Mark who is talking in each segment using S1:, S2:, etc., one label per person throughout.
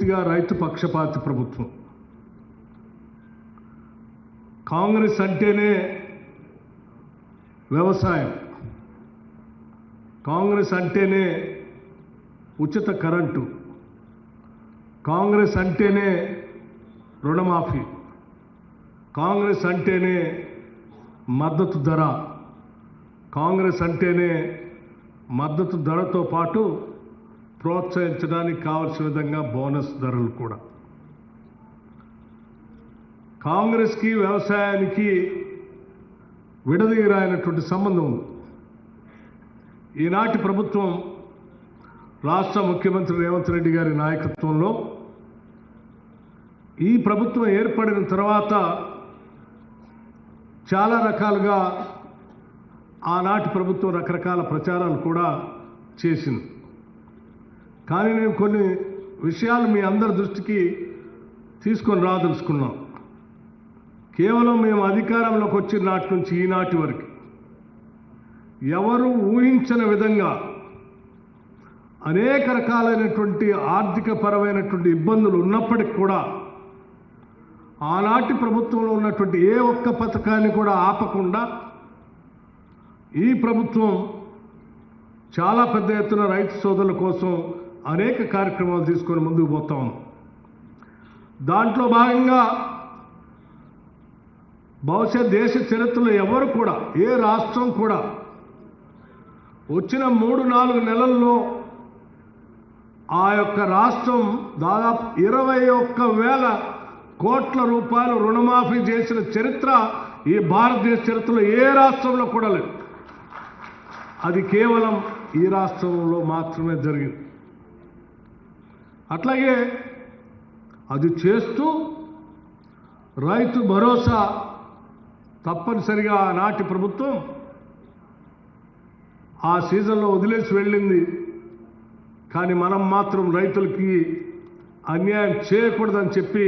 S1: రైతు పక్షపాతి ప్రభుత్వం. కాంగ్రెస్ అంటేనే వ్యవసాయం, కాంగ్రెస్ అంటేనే ఉచిత కరెంటు, కాంగ్రెస్ అంటేనే రుణమాఫీ, కాంగ్రెస్ అంటేనే మద్దతు ధర, కాంగ్రెస్ అంటేనే మద్దతు ధరతో పాటు ప్రోత్సహించడానికి కావలసిన విధంగా బోనస్ ధరలు కూడా. కాంగ్రెస్కి వ్యవసాయానికి విడదీయరాయినటువంటి సంబంధం ఉంది. ఈనాటి ప్రభుత్వం రాష్ట్ర ముఖ్యమంత్రి రేవంత్ రెడ్డి గారి నాయకత్వంలో ఈ ప్రభుత్వం ఏర్పడిన తర్వాత చాలా రకాలుగా ఆనాటి ప్రభుత్వం రకరకాల ప్రచారాలు కూడా చేసింది. కానీ నేను కొన్ని విషయాలు మీ అందరి దృష్టికి తీసుకొని రాదలుచుకున్నాం. కేవలం మేము అధికారంలోకి వచ్చిన నాటి నుంచి ఈనాటి వరకు ఎవరు ఊహించని విధంగా అనేక రకాలైనటువంటి ఆర్థిక పరమైనటువంటి ఇబ్బందులు ఉన్నప్పటికీ కూడా ఆనాటి ప్రభుత్వంలో ఉన్నటువంటి ఏ ఒక్క పథకాన్ని కూడా ఆపకుండా ఈ ప్రభుత్వం చాలా పెద్ద ఎత్తున రైతు సోదరుల కోసం అనేక కార్యక్రమాలు తీసుకొని ముందుకు పోతాం. దాంట్లో భాగంగా బహుశా దేశ చరిత్రలో ఎవరు కూడా ఏ రాష్ట్రం కూడా వచ్చిన 3-4 నెలల్లో ఆ యొక్క రాష్ట్రం దాదాపు 21,000 కోట్ల రూపాయలు రుణమాఫీ చేసిన చరిత్ర ఈ భారతదేశ చరిత్రలో ఏ రాష్ట్రంలో కూడా లేదు. అది కేవలం ఈ రాష్ట్రంలో మాత్రమే జరిగింది. అట్లాగే అది చేస్తూ రైతు భరోసా తప్పనిసరిగా నాటి ప్రభుత్వం ఆ సీజన్లో వదిలేసి వెళ్ళింది. కానీ మనం మాత్రం రైతులకి అన్యాయం చేయకూడదని చెప్పి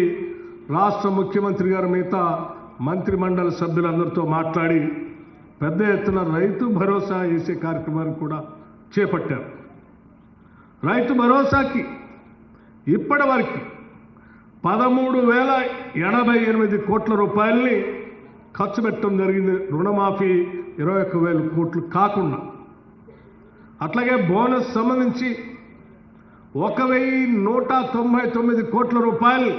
S1: రాష్ట్ర ముఖ్యమంత్రి గారి మిగతా మంత్రిమండలి సభ్యులందరితో మాట్లాడి పెద్ద ఎత్తున రైతు భరోసా వేసే కార్యక్రమాన్ని కూడా చేపట్టారు. రైతు భరోసాకి ఇప్పటి వరకు 13,088 కోట్ల రూపాయలని ఖర్చు పెట్టడం జరిగింది. రుణమాఫీ 21,000 కోట్లు కాకుండా. అట్లాగే బోనస్ సంబంధించి 1,199 కోట్ల రూపాయలు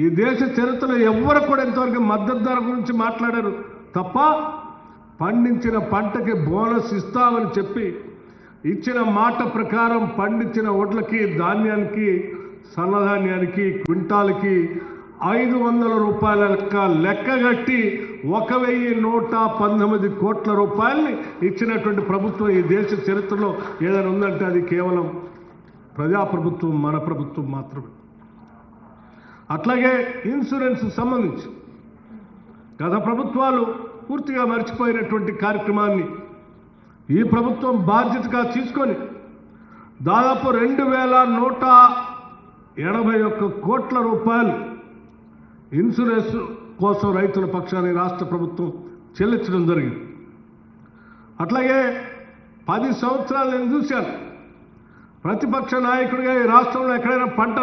S1: ఈ దేశ చరిత్రలో ఎవ్వరు కూడా ఇంతవరకు మద్దతు ధర గురించి మాట్లాడారు తప్ప పండించిన పంటకి బోనస్ ఇస్తామని చెప్పి ఇచ్చిన మాట ప్రకారం పండించిన వడ్లకి, ధాన్యానికి, సన్నధాన్యానికి క్వింటాల్కి 500 రూపాయల లెక్కగట్టి 1,119 కోట్ల రూపాయలని ఇచ్చినటువంటి ప్రభుత్వం ఈ దేశ చరిత్రలో ఏదైనా ఉందంటే అది కేవలం ప్రజాప్రభుత్వం, మన ప్రభుత్వం మాత్రమే. అట్లాగే ఇన్సూరెన్స్ సంబంధించి గత ప్రభుత్వాలు పూర్తిగా మర్చిపోయినటువంటి కార్యక్రమాన్ని ఈ ప్రభుత్వం బాధ్యతగా తీసుకొని దాదాపు 2,181 కోట్ల రూపాయలు ఇన్సూరెన్స్ కోసం రైతుల పక్షాన్ని రాష్ట్ర ప్రభుత్వం చెల్లించడం జరిగింది. అట్లాగే 10 సంవత్సరాలు నేను చూశాను. ప్రతిపక్ష నాయకుడిగా ఈ రాష్ట్రంలో ఎక్కడైనా పంట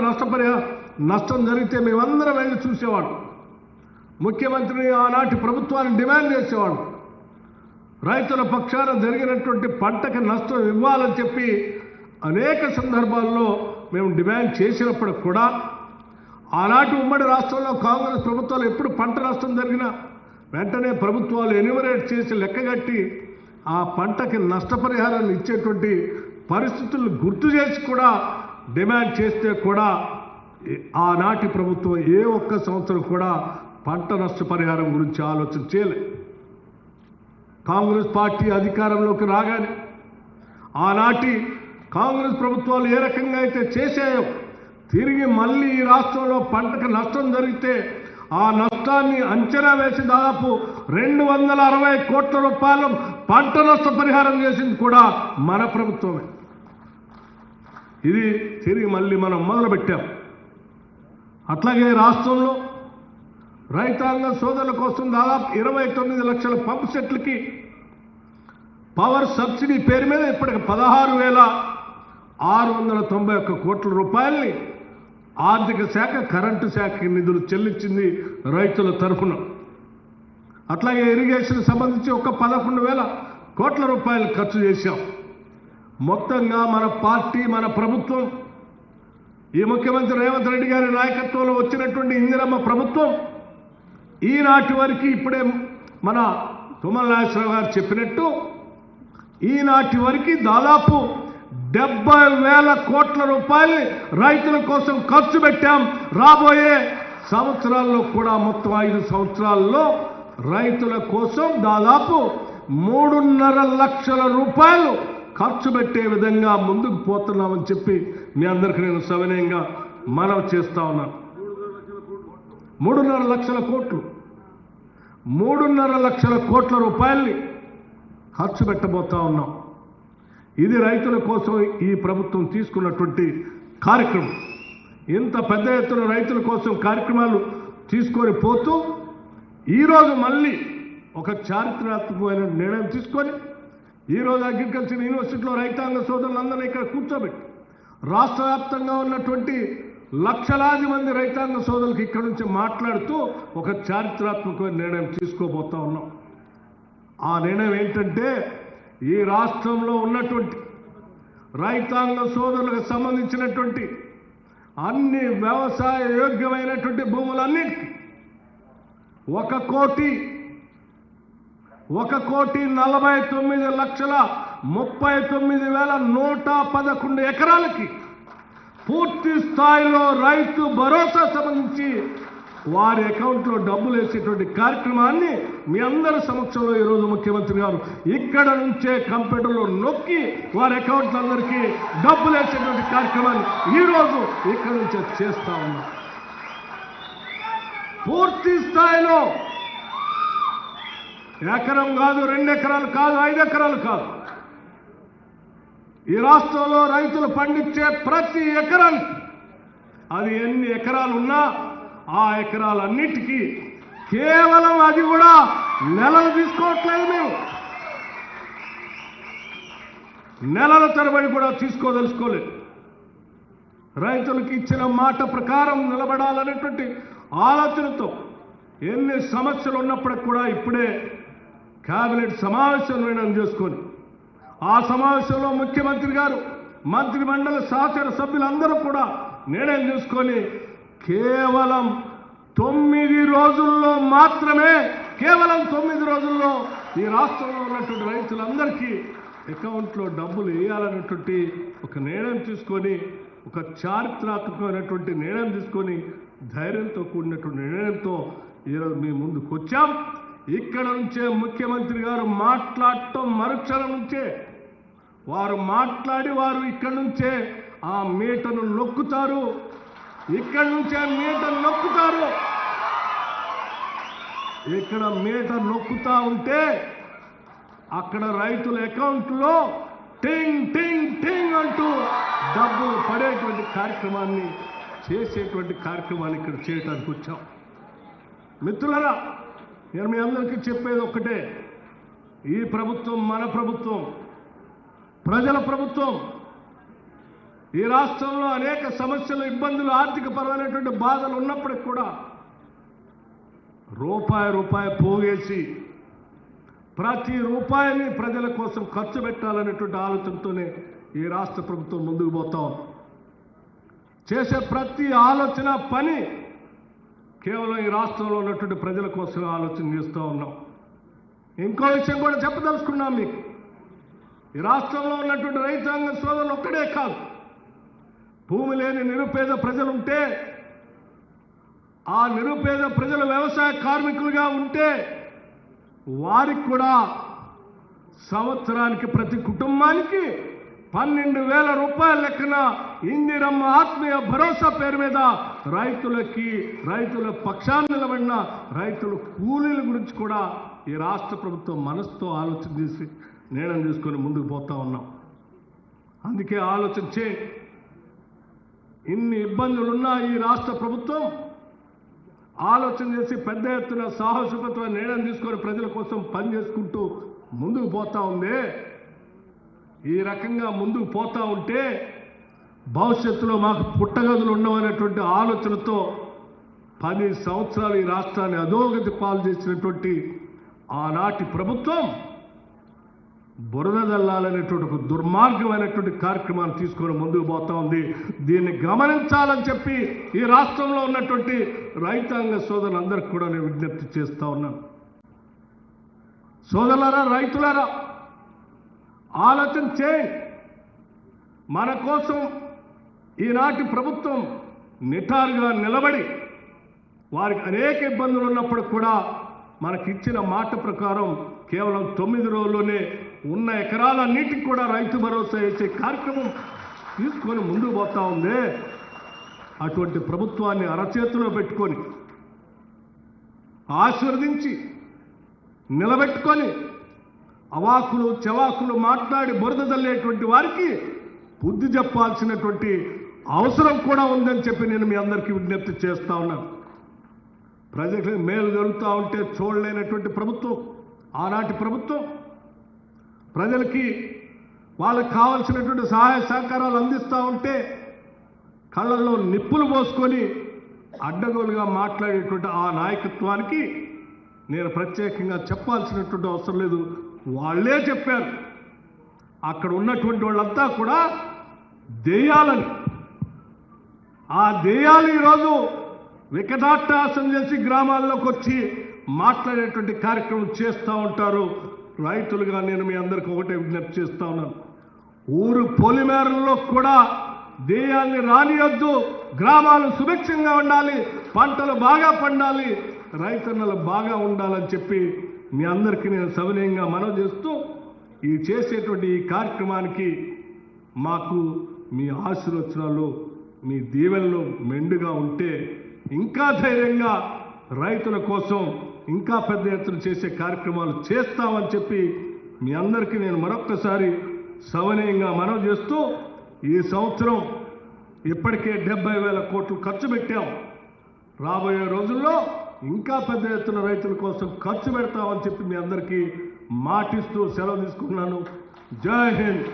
S1: నష్టం జరిగితే మేమందరం వెళ్ళి చూసేవాడు. ముఖ్యమంత్రిని ఆనాటి ప్రభుత్వాన్ని డిమాండ్ చేసేవాడు. రైతుల పక్షాన జరిగినటువంటి పంటకి నష్టం ఇవ్వాలని చెప్పి అనేక సందర్భాల్లో మేము డిమాండ్ చేసినప్పుడు కూడా ఆనాటి ఉమ్మడి రాష్ట్రంలో కాంగ్రెస్ ప్రభుత్వాలు ఎప్పుడు పంట నష్టం జరిగినా వెంటనే ప్రభుత్వాలు ఎన్యూమరేట్ చేసి లెక్కగట్టి ఆ పంటకి నష్టపరిహారాన్ని ఇచ్చేటువంటి పరిస్థితులను గుర్తు చేసి కూడా డిమాండ్ చేస్తే కూడా ఆనాటి ప్రభుత్వం ఏ ఒక్క సంవత్సరం కూడా పంట నష్టపరిహారం గురించి ఆలోచన చేయలేదు. కాంగ్రెస్ పార్టీ అధికారంలోకి రాగానే ఆనాటి కాంగ్రెస్ ప్రభుత్వాలు ఏ రకంగా అయితే చేశాయో తిరిగి మళ్ళీ ఈ రాష్ట్రంలో పంటకు నష్టం జరిగితే ఆ నష్టాన్ని అంచనా వేసి దాదాపు 260 కోట్ల రూపాయలు పంట నష్ట పరిహారం చేసింది కూడా మన ప్రభుత్వమే. ఇది తిరిగి మళ్ళీ మనం మొదలుపెట్టాం. అట్లాగే రాష్ట్రంలో రైతాంగ సోదరుల కోసం దాదాపు 29 లక్షల పంప్ సెట్లకి పవర్ సబ్సిడీ పేరు మీద ఇప్పటికి 16,691 కోట్ల రూపాయల్ని ఆర్థిక శాఖ కరెంటు శాఖకి నిధులు చెల్లించింది రైతుల తరఫున. అట్లాగే ఇరిగేషన్ సంబంధించి ఒక 11,000 కోట్ల రూపాయలు ఖర్చు చేశాం. మొత్తంగా మన పార్టీ, మన ప్రభుత్వం, ఈ ముఖ్యమంత్రి రేవంత్ రెడ్డి గారి నాయకత్వంలో వచ్చినటువంటి ఇందిరమ్మ ప్రభుత్వం ఈనాటి వరకు, ఇప్పుడే మన తుమ్మల నాగేశ్వరరావు గారు చెప్పినట్టు, ఈనాటి వరకు దాదాపు 70,000 కోట్ల రూపాయల్ని రైతుల కోసం ఖర్చు పెట్టాం. రాబోయే సంవత్సరాల్లో కూడా మొత్తం 5 సంవత్సరాల్లో రైతుల కోసం దాదాపు 3.5 లక్షల రూపాయలు ఖర్చు పెట్టే విధంగా ముందుకు పోతున్నామని చెప్పి మీ అందరికీ నేను సవినయంగా మనవి చేస్తా ఉన్నాను. 3.5 లక్షల కోట్లు, 3.5 లక్షల కోట్ల రూపాయల్ని ఖర్చు పెట్టబోతా ఉన్నాం. ఇది రైతుల కోసం ఈ ప్రభుత్వం తీసుకున్నటువంటి కార్యక్రమం. ఇంత పెద్ద ఎత్తున రైతుల కోసం కార్యక్రమాలు తీసుకొని పోతూ ఈరోజు మళ్ళీ ఒక చారిత్రాత్మకమైన నిర్ణయం తీసుకొని ఈరోజు అగ్రికల్చర్ యూనివర్సిటీలో రైతాంగ సోదరులందరినీ ఇక్కడ కూర్చోబెట్టి రాష్ట్ర వ్యాప్తంగా ఉన్నటువంటి లక్షలాది మంది రైతాంగ సోదరులకు ఇక్కడ నుంచి మాట్లాడుతూ ఒక చారిత్రాత్మకమైన నిర్ణయం తీసుకోబోతా ఉన్నాం. ఆ నిర్ణయం ఏంటంటే, ఈ రాష్ట్రంలో ఉన్నటువంటి రైతాంగ సోదరులకు సంబంధించినటువంటి అన్ని వ్యవసాయ యోగ్యమైనటువంటి భూములన్నిటికీ 1,49,39,111 ఎకరాలకి పూర్తి స్థాయిలో రైతు భరోసా సంబంధించి వారి అకౌంట్లో డబ్బులు వేసేటువంటి కార్యక్రమాన్ని మీ అందరి సమక్షంలో ఈరోజు ముఖ్యమంత్రి గారు ఇక్కడ నుంచే కంప్యూటర్లో నొక్కి వారి అకౌంట్లందరికీ డబ్బులు వేసేటువంటి కార్యక్రమాన్ని ఈరోజు ఇక్కడ నుంచే చేస్తా ఉన్నాం. పూర్తి స్థాయిలో ఎకరం కాదు, 2 ఎకరాలు కాదు, 5 ఎకరాలు కాదు, ఈ రాష్ట్రంలో రైతులు పండించే ప్రతి ఎకరానికి, అది ఎన్ని ఎకరాలు ఉన్నా ఆ ఎకరాలన్నిటికీ కేవలం, అది కూడా నెలలు తీసుకోవట్లేదు, మేము నెలల తరబడి కూడా తీసుకోదలుచుకోలేదు. రైతులకు ఇచ్చిన మాట ప్రకారం నిలబడాలనేటువంటి ఆలోచనతో ఎన్ని సమస్యలు ఉన్నప్పటికి కూడా ఇప్పుడే కేబినెట్ సమావేశం నిర్ణయం చేసుకొని, ఆ సమావేశంలో ముఖ్యమంత్రి గారు, మంత్రి మండలి శాసన సభ్యులందరూ కూడా నిర్ణయం చేసుకొని కేవలం 9 రోజుల్లో మాత్రమే, కేవలం 9 రోజుల్లో ఈ రాష్ట్రంలో ఉన్నటువంటి రైతులందరికీ అకౌంట్లో డబ్బులు వేయాలనేటువంటి ఒక నిర్ణయం తీసుకొని, ఒక చారిత్రాత్మకమైనటువంటి నిర్ణయం తీసుకొని, ధైర్యంతో కూడినటువంటి నిర్ణయంతో ఈరోజు మీ ముందుకు వచ్చాం. ఇక్కడ నుంచే ముఖ్యమంత్రి గారు మాట్లాడటం మరుక్షణం నుంచే వారు మాట్లాడి వారు ఇక్కడ నుంచే ఆ మీటను నొక్కుతారు, ఇక్కడ నుంచే మీటను నొక్కుతారు. ఇక్కడ మీటర్ నొక్కుతా ఉంటే అక్కడ రైతుల అకౌంట్లో టింగ్ టింగ్ టింగ్ అంటూ డబ్బులు పడేటువంటి కార్యక్రమాన్ని చేసేటువంటి కార్యక్రమాన్ని ఇక్కడ చేయడానికి వచ్చాం. మిత్రులారా, నేను మీ అందరికీ చెప్పేది ఒక్కటే, ఈ ప్రభుత్వం మన ప్రభుత్వం, ప్రజల ప్రభుత్వం. ఈ రాష్ట్రంలో అనేక సమస్యలు, ఇబ్బందులు, ఆర్థిక పరమైనటువంటి బాధలు ఉన్నప్పటికీ కూడా రూపాయి పోగేసి ప్రతి రూపాయిని ప్రజల కోసం ఖర్చు పెట్టాలనేటువంటి ఆలోచనతోనే ఈ రాష్ట్ర ప్రభుత్వం ముందుకు పోతాం. చేసే ప్రతి ఆలోచన, పని కేవలం ఈ రాష్ట్రంలో ఉన్నటువంటి ప్రజల కోసం ఆలోచన చేస్తూ ఉన్నాం. ఇంకో విషయం కూడా చెప్పదలుచుకున్నాం మీకు. ఈ రాష్ట్రంలో ఉన్నటువంటి రైతాంగ సోదరులు ఒక్కడే కాదు, భూమి లేని నిరుపేద ప్రజలుంటే, ఆ నిరుపేద ప్రజలు వ్యవసాయ కార్మికులుగా ఉంటే వారికి కూడా సంవత్సరానికి ప్రతి కుటుంబానికి 12,000 రూపాయల లెక్కన ఇందిరమ్మ ఆత్మీయ భరోసా పేరు మీద రైతుల పక్షాన్ని నిలబడిన రైతుల కూలీల గురించి కూడా ఈ రాష్ట్ర ప్రభుత్వం మనసుతో ఆలోచన చేసి నిర్ణయం తీసుకొని ముందుకు పోతా ఉన్నాం. అందుకే ఆలోచించే ఇన్ని ఇబ్బందులున్నా ఈ రాష్ట్ర ప్రభుత్వం ఆలోచన చేసి పెద్ద ఎత్తున సాహసోపేతమైన నిర్ణయం తీసుకొని ప్రజల కోసం పనిచేసుకుంటూ ముందుకు పోతా ఉంది. ఈ రకంగా ముందుకు పోతా ఉంటే భవిష్యత్తులో మాకు పుట్టగదులు ఉండవనేటువంటి ఆలోచనతో 10 సంవత్సరాలు ఈ రాష్ట్రాన్ని అధోగతి పాలు చేసినటువంటి ఆనాటి ప్రభుత్వం బురద జల్లాలనేటువంటి ఒక దుర్మార్గమైనటువంటి కార్యక్రమాన్ని తీసుకొని ముందుకు పోతా ఉంది. దీన్ని గమనించాలని చెప్పి ఈ రాష్ట్రంలో ఉన్నటువంటి రైతాంగ సోదరులందరికీ కూడా నేను విజ్ఞప్తి చేస్తా ఉన్నాను. సోదరులారా, రైతులారా, ఆలోచన చేయండి. మన కోసం ఈనాటి ప్రభుత్వం నిటారుగా నిలబడి వారికి అనేక ఇబ్బందులు ఉన్నప్పుడు కూడా మనకిచ్చిన మాట ప్రకారం కేవలం 9 రోజుల్లోనే ఉన్న ఎకరాలన్నిటికీ కూడా రైతు భరోసా ఇచ్చే కార్యక్రమం తీసుకొని ముందుకు పోతా ఉంది. అటువంటి ప్రభుత్వాన్ని అరచేతిలో పెట్టుకొని ఆశీర్వదించి నిలబెట్టుకొని అవాకులు చవాకులు మాట్లాడి బురద జల్లేటువంటి వారికి బుద్ధి చెప్పాల్సినటువంటి అవసరం కూడా ఉందని చెప్పి నేను మీ అందరికీ విజ్ఞప్తి చేస్తా ఉన్నాను. ప్రజలకు మేలు జరుగుతూ ఉంటే చూడలేనటువంటి ప్రభుత్వం ఆనాటి ప్రభుత్వం. ప్రజలకి వాళ్ళకి కావాల్సినటువంటి సహాయ సహకారాలు అందిస్తూ ఉంటే కళ్ళల్లో నిప్పులు పోసుకొని అడ్డగోలుగా మాట్లాడేటువంటి ఆ నాయకత్వానికి నేను ప్రత్యేకంగా చెప్పాల్సినటువంటి అవసరం లేదు. వాళ్ళే చెప్పారు. అక్కడ ఉన్నటువంటి వాళ్ళంతా కూడా దెయ్యాలని, ఆ దెయ్యాలు ఈరోజు వికటాట్టహాసం చేసి గ్రామాల్లోకి వచ్చి మాట్లాడేటువంటి కార్యక్రమం చేస్తూ ఉంటారు. రైతులుగా నేను మీ అందరికీ ఒకటే విజ్ఞప్తి చేస్తా ఉన్నాను. ఊరు పొలిమేరల్లో కూడా దెయ్యాల్ని రానియొద్దు. గ్రామాలు సుభిక్షంగా ఉండాలి, పంటలు బాగా పండాలి, రైతన్నలు బాగా ఉండాలని చెప్పి మీ అందరికీ నేను సవినయంగా మనవి చేస్తూ ఈ చేసేటువంటి ఈ కార్యక్రమానికి మాకు మీ ఆశీర్వచనాలు, మీ దీవెనలు మెండుగా ఉంటే ఇంకా ధైర్యంగా రైతుల కోసం ఇంకా పెద్ద ఎత్తున చేసే కార్యక్రమాలు చేస్తామని చెప్పి మీ అందరికీ నేను మరొక్కసారి సవినయంగా మనవి చేస్తూ ఈ సంవత్సరం ఇప్పటికే 70,000 కోట్లు ఖర్చు పెట్టాం. రాబోయే రోజుల్లో ఇంకా పెద్ద ఎత్తున రైతుల కోసం ఖర్చు పెడతామని చెప్పి మీ అందరికీ మాటిస్తూ సెలవు తీసుకుంటున్నాను. జై హింద్.